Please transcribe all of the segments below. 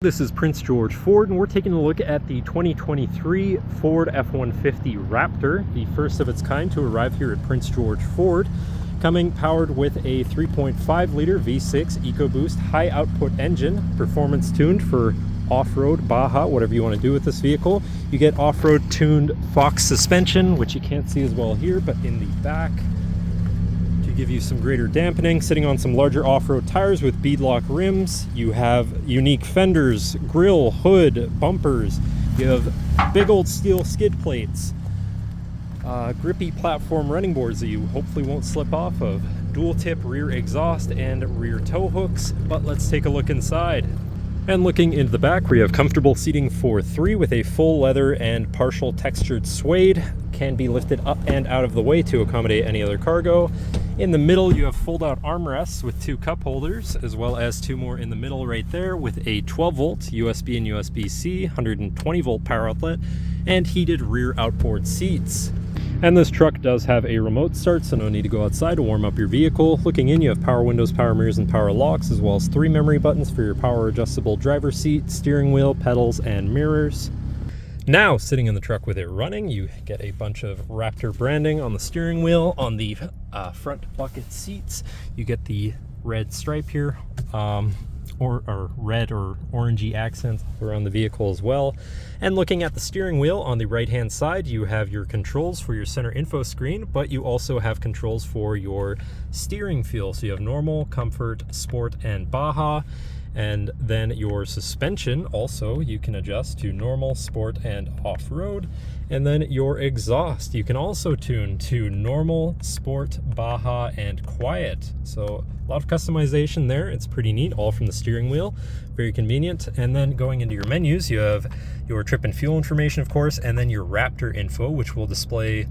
This is Prince George Ford, and we're taking a look at the 2023 Ford F-150 Raptor, the first of its kind to arrive here at Prince George Ford, coming powered with a 3.5-liter V6 EcoBoost High Output engine, performance tuned for off-road, Baja, whatever you want to do with this vehicle. You get off-road tuned Fox suspension, which you can't see as well here, but in the back, to give you some greater dampening, sitting on some larger off-road tires with beadlock rims. You have unique fenders, grille, hood, bumpers. You have big old steel skid plates, grippy platform running boards that you hopefully won't slip off of, dual tip rear exhaust and rear tow hooks. But let's take a look inside. And looking into the back, we have comfortable seating for 3 with a full leather and partial textured suede. Can be lifted up and out of the way to accommodate any other cargo. In the middle, you have fold-out armrests with 2 cup holders, as well as 2 more in the middle right there with a 12-volt USB and USB-C, 120-volt power outlet, and heated rear outboard seats. And this truck does have a remote start, so no need to go outside to warm up your vehicle. Looking in, you have power windows, power mirrors, and power locks, as well as 3 memory buttons for your power adjustable driver's seat, steering wheel, pedals, and mirrors. Now, sitting in the truck with it running, you get a bunch of Raptor branding on the steering wheel. On the front bucket seats, you get the red stripe here, or red or orangey accents around the vehicle as well. And looking at the steering wheel, on the right hand side, you have your controls for your center info screen, but you also have controls for your steering feel. So you have normal, comfort, sport, and Baja. And then your suspension also you can adjust to normal, sport, and off-road. And then your exhaust you can also tune to normal, sport, Baja, and quiet. So a lot of customization there. It's pretty neat, all from the steering wheel. Very convenient. And then going into your menus, you have your trip and fuel information, of course, and then your Raptor info, which will display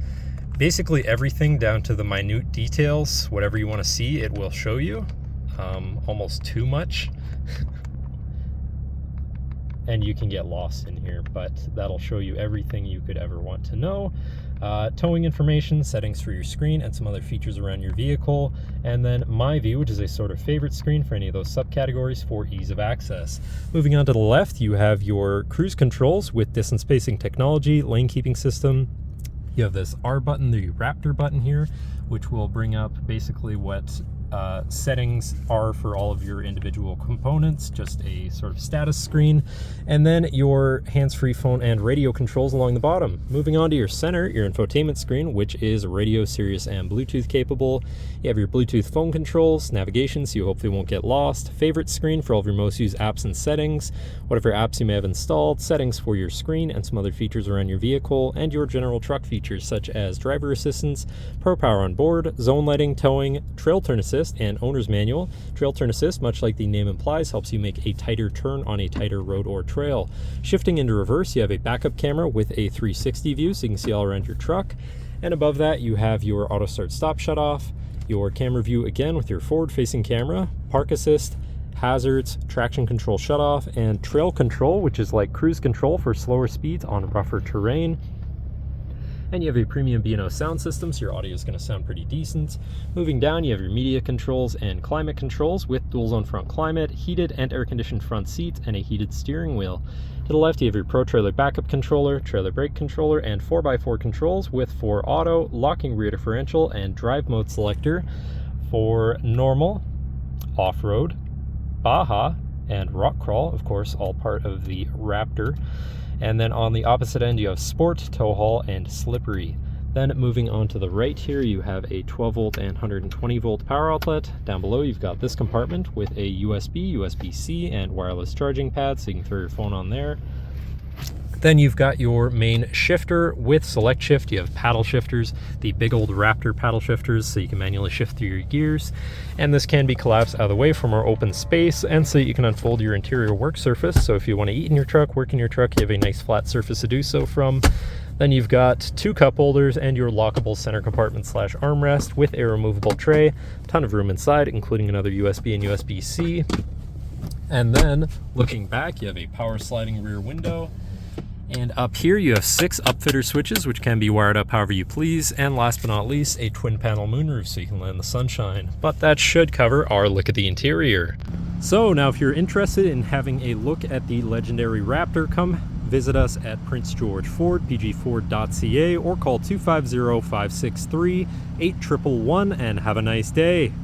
basically everything down to the minute details. Whatever you want to see, it will show you. Almost too much. And you can get lost in here, but that'll show you everything you could ever want to know. Towing information, settings for your screen, and some other features around your vehicle. And then My View, which is a sort of favorite screen for any of those subcategories for ease of access. Moving on to the left, you have your cruise controls with distance spacing technology, lane keeping system. You have this R button, the Raptor button here, which will bring up basically what settings are for all of your individual components, just a sort of status screen, and then your hands-free phone and radio controls along the bottom. Moving on to your center, your infotainment screen, which is radio, Sirius, and Bluetooth capable. You have your Bluetooth phone controls, navigation, so you hopefully won't get lost, favorite screen for all of your most used apps and settings, whatever apps you may have installed, settings for your screen, and some other features around your vehicle, and your general truck features such as driver assistance, Pro Power on board, zone lighting, towing, trail turn assist, and owner's manual. Trail turn assist, much like the name implies, helps you make a tighter turn on a tighter road or trail. Shifting into reverse, you have a backup camera with a 360 view, so you can see all around your truck. And above that, you have your auto start stop shut off, your camera view again with your forward facing camera, park assist, hazards, traction control shut off, and trail control, which is like cruise control for slower speeds on rougher terrain. And you have a premium B&O sound system, so your audio is going to sound pretty decent. Moving down, you have your media controls and climate controls with dual zone front climate, heated and air-conditioned front seats, and a heated steering wheel. To the left, you have your Pro Trailer backup controller, trailer brake controller, and 4x4 controls with 4 auto, locking rear differential, and drive mode selector for normal, off-road, Baja, and rock crawl, of course, all part of the Raptor. And then on the opposite end, you have sport, tow haul, and slippery. Then moving on to the right here, you have a 12-volt and 120-volt power outlet. Down below, you've got this compartment with a USB, USB-C, and wireless charging pad, so you can throw your phone on there. Then you've got your main shifter with select shift. You have paddle shifters, the big old Raptor paddle shifters, so you can manually shift through your gears. And this can be collapsed out of the way for more open space, and so you can unfold your interior work surface. So if you want to eat in your truck, work in your truck, you have a nice flat surface to do so from. Then you've got 2 cup holders and your lockable center compartment / armrest with a removable tray. Ton of room inside, including another USB and USB-C. And then looking back, you have a power sliding rear window. And up here you have 6 upfitter switches, which can be wired up however you please. And last but not least, a twin panel moonroof so you can land in the sunshine. But that should cover our look at the interior. So now if you're interested in having a look at the legendary Raptor, come visit us at Prince George Ford, pgford.ca, or call 250-563-8111 and have a nice day.